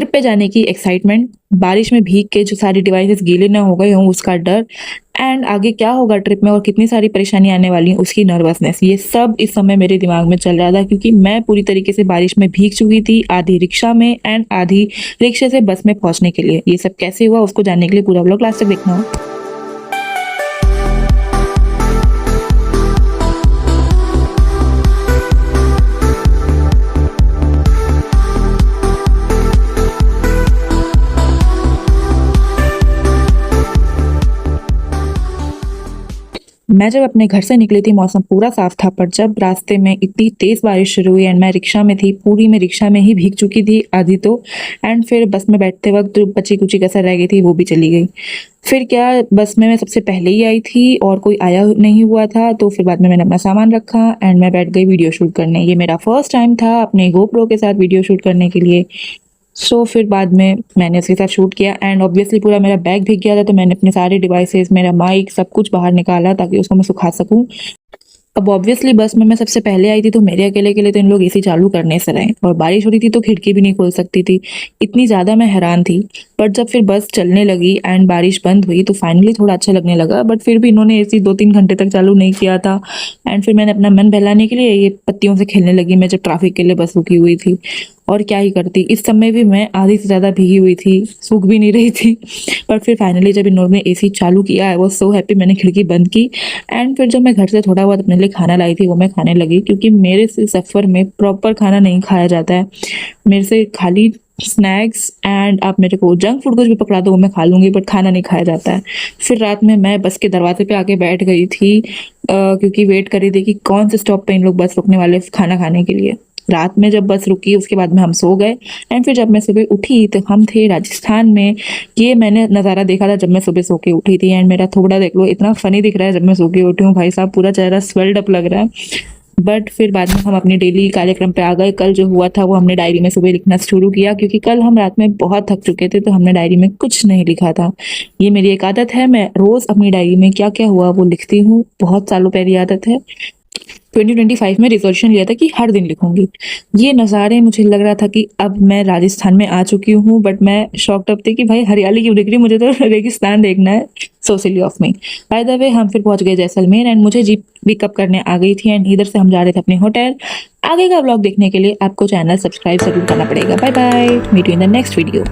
Trip पे जाने की एक्साइटमेंट, बारिश में भीग के जो सारी डिवाइसेस गीले ना हो गए हों उसका डर, एंड आगे क्या होगा ट्रिप में और कितनी सारी परेशानी आने वाली है उसकी नर्वसनेस, ये सब इस समय मेरे दिमाग में चल रहा था क्योंकि मैं पूरी तरीके से बारिश में भीग चुकी थी, आधी रिक्शा में एंड आधी रिक्शे से बस में पहुंचने के लिए। ये सब कैसे हुआ उसको जानने के लिए पूरा व्लॉग लास्ट तक देखना हो। मैं जब अपने घर से निकली थी मौसम पूरा साफ था, पर जब रास्ते में इतनी तेज बारिश शुरू हुई एंड मैं रिक्शा में थी, पूरी मैं रिक्शा में ही भीग चुकी थी आधी तो, एंड फिर बस में बैठते वक्त जो बची कुची कसर रह गई थी वो भी चली गई। फिर क्या, बस में मैं सबसे पहले ही आई थी और कोई आया नहीं हुआ था, तो फिर बाद में मैंने अपना सामान रखा एंड मैं बैठ गई वीडियो शूट करने। ये मेरा फर्स्ट टाइम था अपने गोप्रो के साथ वीडियो शूट करने के लिए। फिर बाद में मैंने उसके साथ शूट किया एंड ऑब्वियसली पूरा मेरा बैग भीग गया था, तो मैंने अपने सारे डिवाइसेस, मेरा माइक, सब कुछ बाहर निकाला ताकि उसको मैं सुखा सकूं। अब ऑब्वियसली बस में मैं सबसे पहले आई थी, तो मेरे अकेले के लिए तो इन लोग एसी चालू करने से रहे, और बारिश हो रही थी तो खिड़की भी नहीं खोल सकती थी। इतनी ज़्यादा मैं हैरान थी। बट जब फिर बस चलने लगी एंड बारिश बंद हुई तो फाइनली थोड़ा अच्छा लगने लगा, बट फिर भी इन्होंने एसी 2-3 घंटे तक चालू नहीं किया था। एंड फिर मैंने अपना मन बहलाने के लिए ये पत्तियों से खेलने लगी मैं जब ट्रैफिक के लिए बस रुकी हुई थी। और क्या ही करती, इस समय भी मैं आधी से ज़्यादा भीगी हुई थी, सूख भी नहीं रही थी। पर फिर फाइनली जब इन लोगों ने एसी चालू किया, आई वॉज सो हैप्पी, मैंने खिड़की बंद की एंड फिर जब मैं घर से थोड़ा बहुत अपने लिए खाना लाई थी वो मैं खाने लगी, क्योंकि मेरे से सफ़र में प्रॉपर खाना नहीं खाया जाता है। मेरे से खाली स्नैक्स एंड आप मेरे को जंक फूड कुछ भी पकड़ा दो वो मैं खा लूँगी, बट खाना नहीं खाया जाता है। फिर रात में मैं बस के दरवाजे पे आके बैठ गई थी क्योंकि वेट कर रही थी कि कौन से स्टॉप पे इन लोग बस रुकने वाले खाना खाने के लिए। रात में जब बस रुकी उसके बाद में हम सो गए एंड फिर जब मैं सुबह उठी तो हम थे राजस्थान में। ये मैंने नज़ारा देखा था जब मैं सुबह सो के उठी थी एंड मेरा थोड़ा देख लो इतना फनी दिख रहा है जब मैं सो के उठी हूँ, भाई साहब पूरा चेहरा स्वेल्ड अप लग रहा है। बट फिर बाद में हम अपनी डेली कार्यक्रम पे आ गए। कल जो हुआ था वो हमने डायरी में सुबह लिखना शुरू किया, क्योंकि कल हम रात में बहुत थक चुके थे तो हमने डायरी में कुछ नहीं लिखा था। ये मेरी एक आदत है, मैं रोज़ अपनी डायरी में क्या क्या हुआ वो लिखती हूँ, बहुत सालों पहले आदत है। 2025 में रिजोल्यूशन लिया था कि हर दिन लिखूंगी। ये नज़ारे मुझे लग रहा था कि अब मैं राजस्थान में आ चुकी हूँ, बट मैं शॉक्ड अप थी कि भाई हरियाली क्यों दिख रही, मुझे तो रेगिस्तान देखना है। So silly of me. By the way हम फिर पहुंच गए जैसलमेर एंड मुझे जीप पिकअप करने आ गई थी एंड इधर से हम जा रहे थे अपने होटल। आगे का व्लॉग देखने के लिए आपको चैनल सब्सक्राइब जरूर करना पड़ेगा। Bye bye, meet you in the next video.